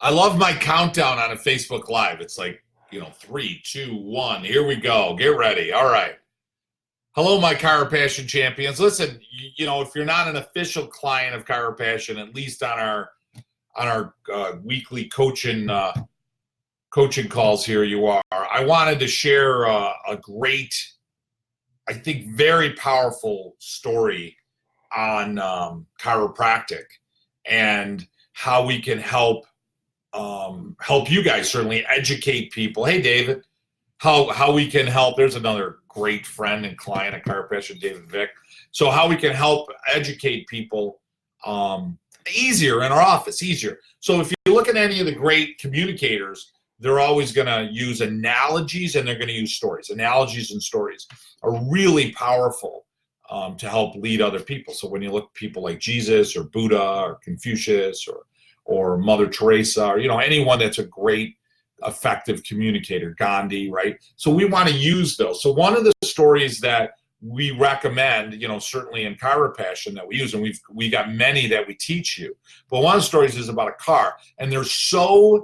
I love my countdown on a Facebook Live. It's like, 3, 2, 1. Here we go. Get ready. All right. Hello, my Chiropassion champions. Listen, if you're not an official client of Chiropassion, at least on our weekly coaching calls here, you are. I wanted to share a great, I think, very powerful story on chiropractic and how we can help you guys certainly educate people. Hey, David, how we can help. There's another great friend and client of Chiropassion, David Vick. So how we can help educate people easier in our office, easier. So if you look at any of the great communicators, they're always going to use analogies and they're going to use stories. Analogies and stories are really powerful to help lead other people. So when you look at people like Jesus or Buddha or Confucius or Mother Teresa or anyone that's a great effective communicator, Gandhi, right? So we want to use those. So one of the stories that we recommend, certainly in Chiropassion that we use, and we got many that we teach you, but one of the stories is about a car, and there's a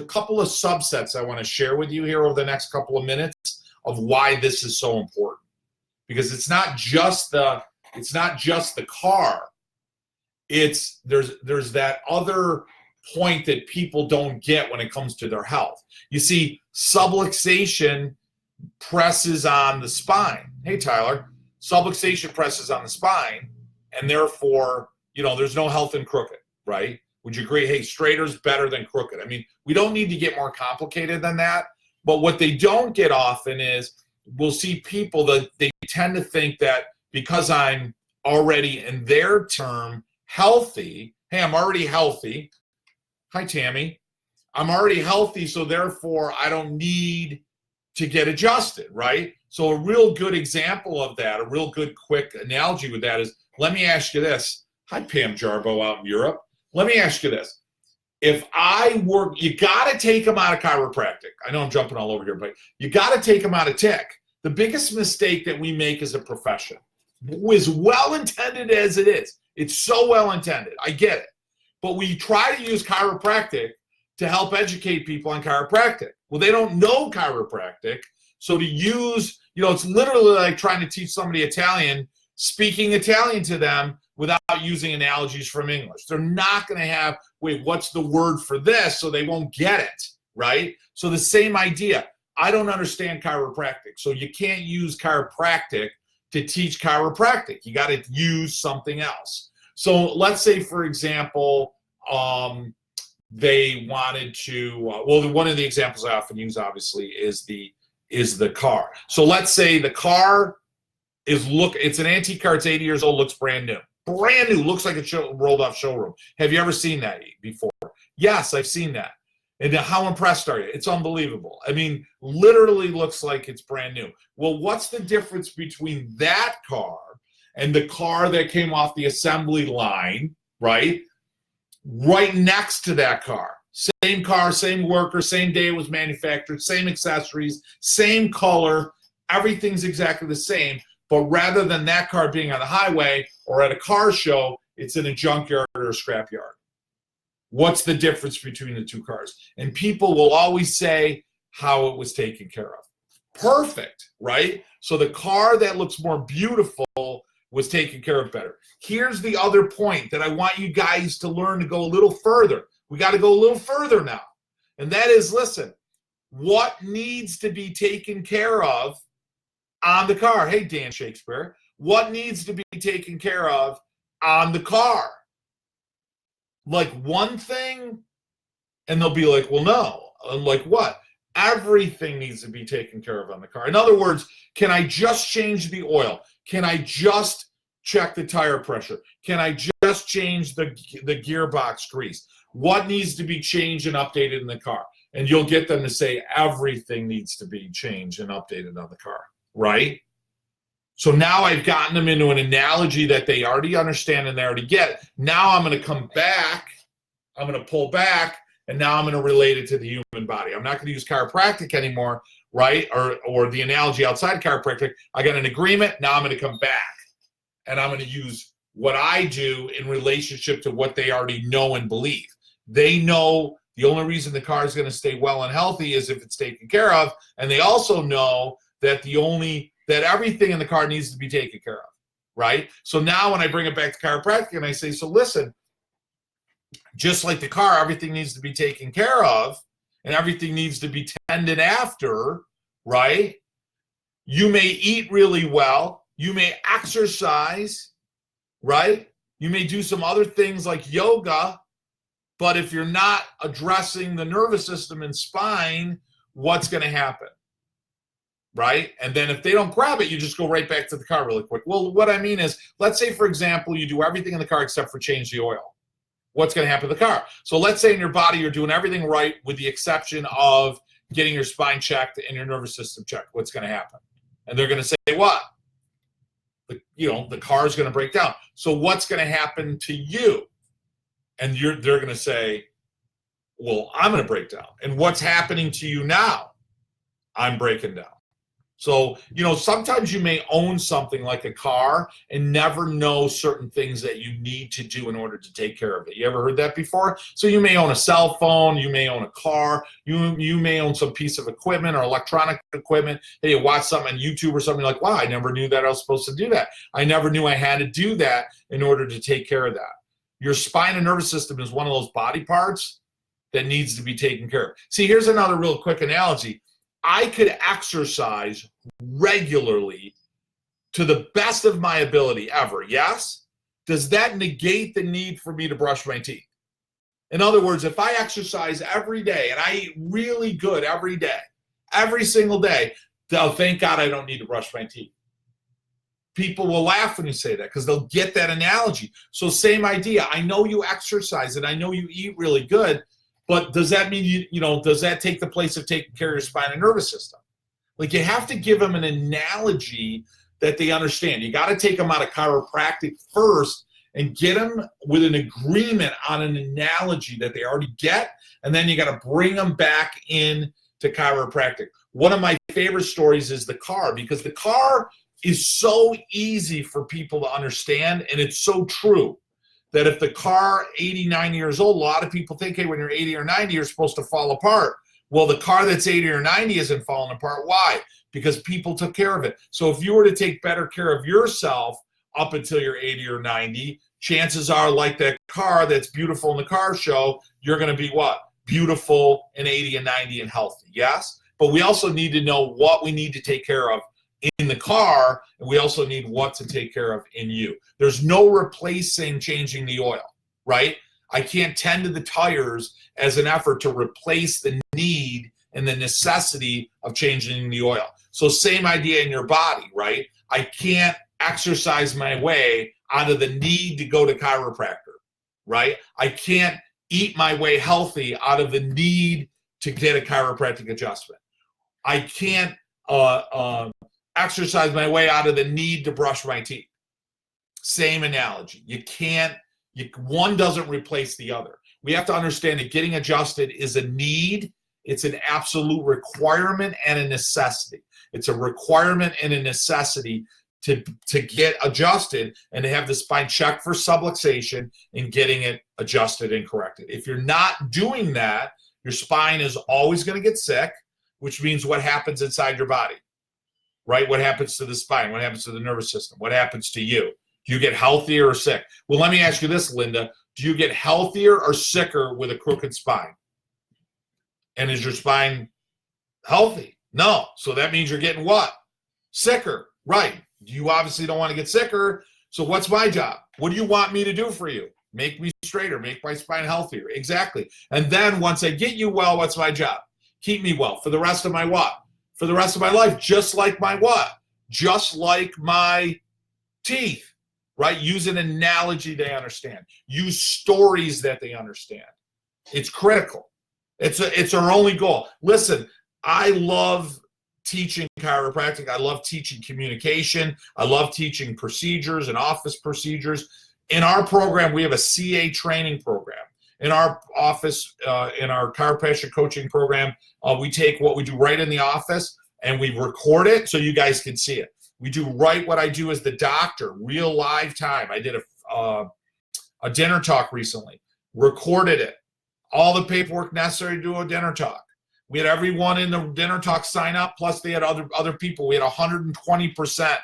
couple of subsets I want to share with you here over the next couple of minutes of why this is so important. Because it's not just the car. There's that other point that people don't get when it comes to their health. You see, subluxation presses on the spine. Hey, Tyler, subluxation presses on the spine, and therefore, there's no health in crooked, right? Would you agree? Hey, straighter's better than crooked. I mean, we don't need to get more complicated than that, but what they don't get often is we'll see people that they tend to think that because I'm already, in their term, healthy, hey, I'm already healthy. Hi, Tammy. I'm already healthy, so therefore I don't need to get adjusted, right? So a real good example of that, a real good quick analogy with that is, let me ask you this. Hi, Pam Jarbo out in Europe. Let me ask you this. If I work, you got to take them out of chiropractic. I know I'm jumping all over here, but you got to take them out of tech. The biggest mistake that we make as a profession, as well-intended as it is, it's so well-intended, I get it, but we try to use chiropractic to help educate people on chiropractic. Well, they don't know chiropractic, so to use, it's literally like trying to teach somebody Italian, speaking Italian to them without using analogies from English. They're not going to have, wait, what's the word for this? So they won't get it, right? So the same idea. I don't understand chiropractic, so you can't use chiropractic to teach chiropractic. You got to use something else. So let's say, for example, they wanted to, one of the examples I often use, obviously, is the car. So let's say the car it's an antique car, it's 80 years old, looks brand new. Brand new, looks like a rolled off showroom. Have you ever seen that before? Yes, I've seen that. And how impressed are you? It's unbelievable. I mean, literally looks like it's brand new. Well, what's the difference between that car and the car that came off the assembly line, right? Right next to that car. Same car, same worker, same day it was manufactured, same accessories, same color. Everything's exactly the same. But rather than that car being on the highway or at a car show, it's in a junkyard or a scrapyard. What's the difference between the two cars? And people will always say how it was taken care of. Perfect, right? So the car that looks more beautiful was taken care of better. Here's the other point that I want you guys to learn to go a little further. We got to go a little further now. And that is, listen, what needs to be taken care of on the car? Hey, Dan Shakespeare, what needs to be taken care of on the car? Like one thing? And they'll be like, well, no. I'm like, what? Everything needs to be taken care of on the car. In other words, can I just change the oil? Can I just check the tire pressure? Can I just change the gearbox grease? What needs to be changed and updated in the car? And you'll get them to say everything needs to be changed and updated on the car, right? So now I've gotten them into an analogy that they already understand and they already get. Now I'm going to come back, I'm going to pull back, and now I'm going to relate it to the human body. I'm not going to use chiropractic anymore, right? Or the analogy outside chiropractic. I got an agreement. Now I'm going to come back, and I'm going to use what I do in relationship to what they already know and believe. They know the only reason the car is going to stay well and healthy is if it's taken care of. And they also know that that everything in the car needs to be taken care of, right? So now when I bring it back to chiropractic and I say, so listen, just like the car, everything needs to be taken care of and everything needs to be tended after, right? You may eat really well. You may exercise, right? You may do some other things like yoga, but if you're not addressing the nervous system and spine, what's going to happen? Right? And then if they don't grab it, you just go right back to the car really quick. Well, what I mean is, let's say, for example, you do everything in the car except for change the oil. What's going to happen to the car? So let's say in your body, you're doing everything right with the exception of getting your spine checked and your nervous system checked. What's going to happen? And they're going to say, what? The car is going to break down. So what's going to happen to you? And they're going to say, well, I'm going to break down. And what's happening to you now? I'm breaking down. So, sometimes you may own something like a car and never know certain things that you need to do in order to take care of it. You ever heard that before? So you may own a cell phone, you may own a car, you may own some piece of equipment or electronic equipment. Hey, you watch something on YouTube or something like, wow, I never knew that I was supposed to do that. I never knew I had to do that in order to take care of that. Your spine and nervous system is one of those body parts that needs to be taken care of. See, here's another real quick analogy. I could exercise regularly to the best of my ability ever, yes? Does that negate the need for me to brush my teeth? In other words, if I exercise every day and I eat really good every day, every single day, thank God I don't need to brush my teeth. People will laugh when you say that because they'll get that analogy. So same idea. I know you exercise and I know you eat really good, but does that mean does that take the place of taking care of your spine and nervous system? Like, you have to give them an analogy that they understand. You got to take them out of chiropractic first and get them with an agreement on an analogy that they already get, and then you got to bring them back in to chiropractic. One of my favorite stories is the car, because the car is so easy for people to understand, and it's so true. That if the car, 89 years old, a lot of people think, hey, when you're 80 or 90, you're supposed to fall apart. Well, the car that's 80 or 90 isn't falling apart. Why? Because people took care of it. So if you were to take better care of yourself up until you're 80 or 90, chances are, like that car that's beautiful in the car show, you're going to be what? Beautiful and 80 and 90 and healthy. Yes? But we also need to know what we need to take care of in the car, and we also need what to take care of in you. There's no replacing changing the oil, right? I can't tend to the tires as an effort to replace the need and the necessity of changing the oil. So same idea in your body, right? I can't exercise my way out of the need to go to chiropractor, right? I can't eat my way healthy out of the need to get a chiropractic adjustment. I can't exercise my way out of the need to brush my teeth. Same analogy. One doesn't replace the other. We have to understand that getting adjusted is a need. It's an absolute requirement and a necessity. It's a requirement and a necessity to get adjusted and to have the spine checked for subluxation and getting it adjusted and corrected. If you're not doing that, your spine is always going to get sick, which means what happens inside your body? Right? What happens to the spine? What happens to the nervous system? What happens to you? Do you get healthier or sick? Well, let me ask you this, Linda. Do you get healthier or sicker with a crooked spine? And is your spine healthy? No. So that means you're getting what? Sicker. Right. You obviously don't want to get sicker. So what's my job? What do you want me to do for you? Make me straighter. Make my spine healthier. Exactly. And then once I get you well, what's my job? Keep me well for the rest of my what? For the rest of my life, just like my what? Just like my teeth, right? Use an analogy they understand. Use stories that they understand. It's critical. It's our only goal. Listen, I love teaching chiropractic. I love teaching communication. I love teaching procedures and office procedures. In our program, we have a CA training program. In our office, in our chiropractic coaching program, we take what we do right in the office and we record it so you guys can see it. We do right what I do as the doctor, real live time. I did a dinner talk recently, recorded it, all the paperwork necessary to do a dinner talk. We had everyone in the dinner talk sign up, plus they had other people. We had 120%.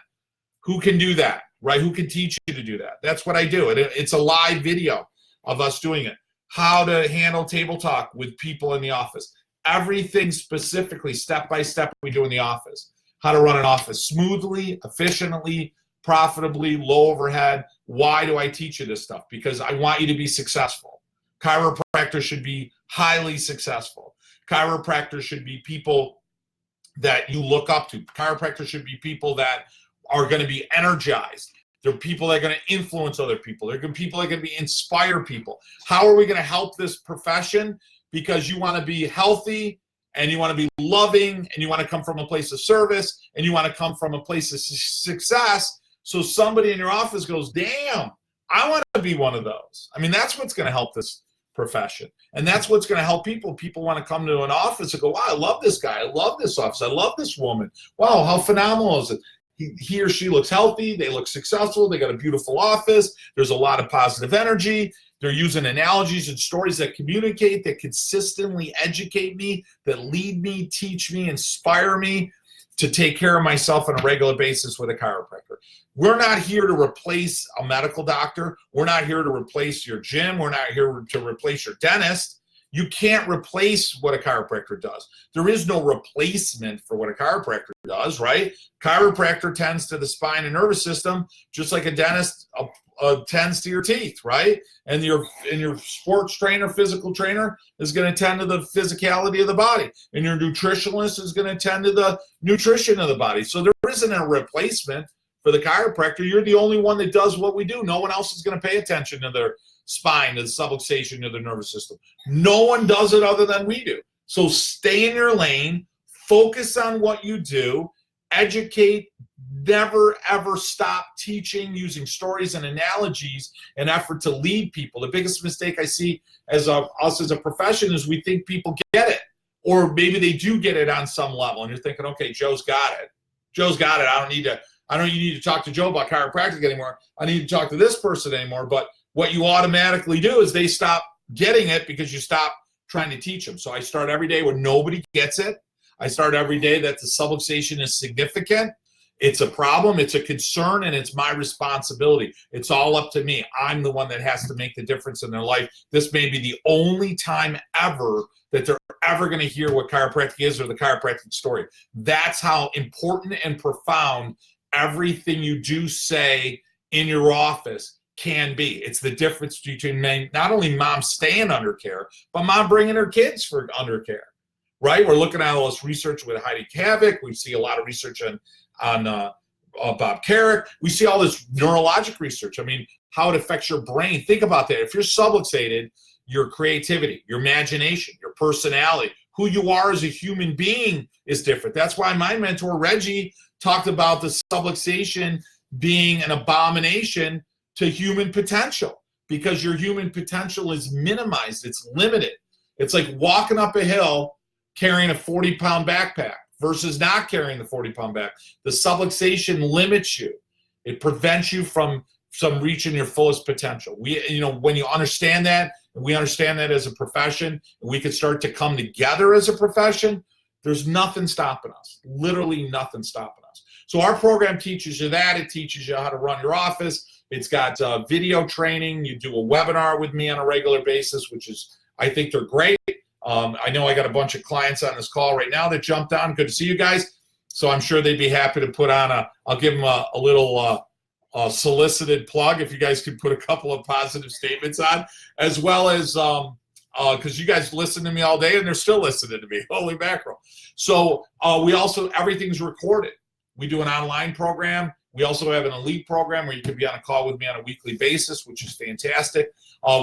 Who can do that, right? Who can teach you to do that? That's what I do. It's a live video of us doing it. How to handle table talk with people in the office. Everything specifically, step by step, we do in the office. How to run an office smoothly, efficiently, profitably, low overhead. Why do I teach you this stuff? Because I want you to be successful. Chiropractors should be highly successful. Chiropractors should be people that you look up to. Chiropractors should be people that are going to be energized. They're people that are going to influence other people. They're people that are going to inspire people. How are we going to help this profession? Because you want to be healthy, and you want to be loving, and you want to come from a place of service, and you want to come from a place of success. So somebody in your office goes, damn, I want to be one of those. I mean, that's what's going to help this profession. And that's what's going to help people. People want to come to an office and go, wow, I love this guy. I love this office. I love this woman. Wow, how phenomenal is it? He or she looks healthy. They look successful. They got a beautiful office. There's a lot of positive energy. They're using analogies and stories that communicate, that consistently educate me, that lead me, teach me, inspire me to take care of myself on a regular basis with a chiropractor. We're not here to replace a medical doctor. We're not here to replace your gym. We're not here to replace your dentist. You can't replace what a chiropractor does. There is no replacement for what a chiropractor does, right? Chiropractor tends to the spine and nervous system, just like a dentist tends to your teeth, right? And your sports trainer, physical trainer is going to tend to the physicality of the body. And your nutritionist is going to tend to the nutrition of the body. So there isn't a replacement for the chiropractor. You're the only one that does what we do. No one else is going to pay attention to their spine, to the subluxation of the nervous system. No one does it other than we do. So stay in your lane, focus on what you do, educate, never ever stop teaching, using stories and analogies in effort to lead people. The biggest mistake I see as us as a profession is we think people get it, or maybe they do get it on some level, and you're thinking, okay, Joe's got it. Joe's got it. I don't need to talk to Joe about chiropractic anymore. I need to talk to this person anymore. But what you automatically do is they stop getting it because you stop trying to teach them. So I start every day when nobody gets it. I start every day that the subluxation is significant. It's a problem, it's a concern, and it's my responsibility. It's all up to me. I'm the one that has to make the difference in their life. This may be the only time ever that they're ever going to hear what chiropractic is or the chiropractic story. That's how important and profound everything you do say in your office can be. It's the difference between not only mom staying under care, but mom bringing her kids for under care, right? We're looking at all this research with Heidi Kavik. We see a lot of research on Bob Carrick. We see all this neurologic research. I mean, how it affects your brain. Think about that. If you're subluxated, your creativity, your imagination, your personality, who you are as a human being is different. That's why my mentor, Reggie, talked about the subluxation being an abomination to human potential, because your human potential is minimized. It's limited. It's like walking up a hill carrying a 40-pound backpack versus not carrying the 40-pound back. The subluxation limits you. It prevents you from reaching your fullest potential. When you understand that, and we understand that as a profession, and we can start to come together as a profession, there's nothing stopping us. Literally nothing stopping us. So our program teaches you that. It teaches you how to run your office. It's got video training. You do a webinar with me on a regular basis, which is, I think they're great. I know I got a bunch of clients on this call right now that jumped on. Good to see you guys. So I'm sure they'd be happy to put on I'll give them a little solicited plug if you guys could put a couple of positive statements on, as well as because you guys listen to me all day and they're still listening to me. Holy mackerel. So we also, everything's recorded. We do an online program. We also have an elite program where you can be on a call with me on a weekly basis, which is fantastic.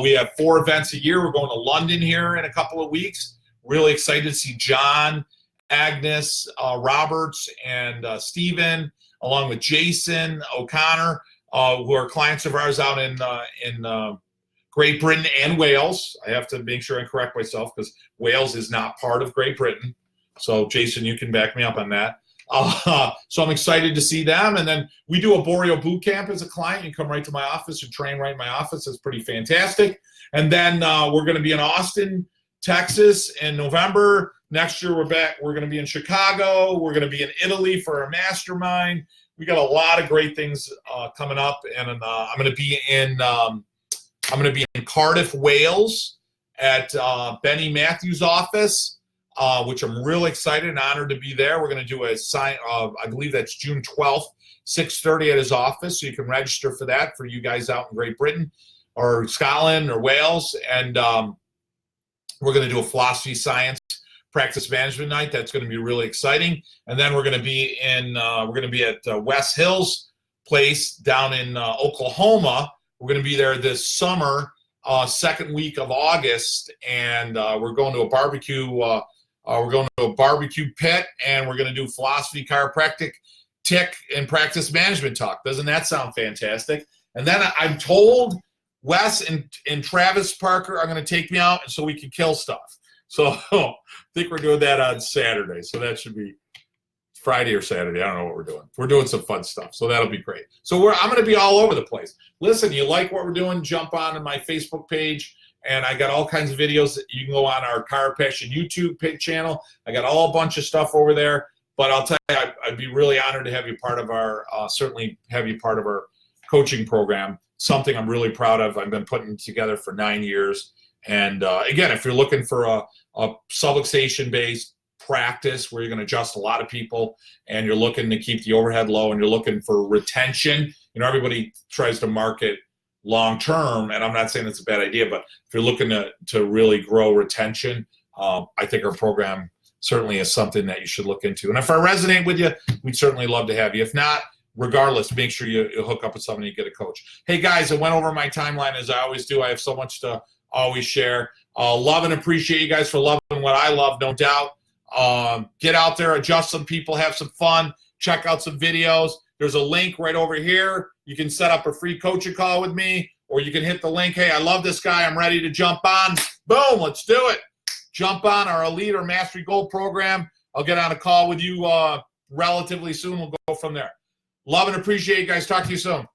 We have 4 events a year. We're going to London here in a couple of weeks. Really excited to see John, Agnes, Roberts, and Stephen, along with Jason O'Connor, who are clients of ours out in Great Britain and Wales. I have to make sure I correct myself because Wales is not part of Great Britain. So, Jason, you can back me up on that. So I'm excited to see them. And then we do a Borio boot camp as a client. You come right to my office and train right in my office. It's pretty fantastic. And then we're going to be in Austin Texas in November. Next year, we're back. We're going to be in Chicago. We're going to be in Italy for our mastermind. We got a lot of great things coming up, and I'm going to be in Cardiff, Wales, at Benny Matthews' office, which I'm really excited and honored to be there. We're going to do a sign. I believe that's June 12th, 6:30 at his office. So you can register for that for you guys out in Great Britain or Scotland or Wales, and we're going to do a philosophy, science, practice management night. That's going to be really exciting. And then we're going to be at West Hills Place down in Oklahoma. We're going to be there this summer, second week of August, and we're going to a barbecue. We're going to a barbecue pit, and we're going to do philosophy, chiropractic, tick, and practice management talk. Doesn't that sound fantastic? And then I'm told Wes and Travis Parker are going to take me out so we can kill stuff. So I think we're doing that on Saturday. So that should be Friday or Saturday. I don't know what we're doing. We're doing some fun stuff. So that'll be great. So I'm going to be all over the place. Listen, you like what we're doing, jump on my Facebook page. And I got all kinds of videos that you can go on our Chiropassion YouTube channel. I got a bunch of stuff over there. But I'll tell you, I'd be really honored to have you part of our, certainly have you part of our coaching program. Something I'm really proud of. I've been putting together for 9 years. And again, if you're looking for a subluxation-based practice where you're going to adjust a lot of people and you're looking to keep the overhead low and you're looking for retention, everybody tries to market long-term, and I'm not saying it's a bad idea, but if you're looking to really grow retention, I think our program certainly is something that you should look into. And if I resonate with you, we'd certainly love to have you. If not, regardless, make sure you hook up with somebody and get a coach. Hey, guys, I went over my timeline as I always do. I have so much to always share. Love and appreciate you guys for loving what I love, no doubt. Get out there, adjust some people, have some fun, check out some videos. There's a link right over here. You can set up a free coaching call with me, or you can hit the link. Hey, I love this guy. I'm ready to jump on. Boom, let's do it. Jump on our Elite or Mastery Gold program. I'll get on a call with you relatively soon. We'll go from there. Love and appreciate you guys. Talk to you soon.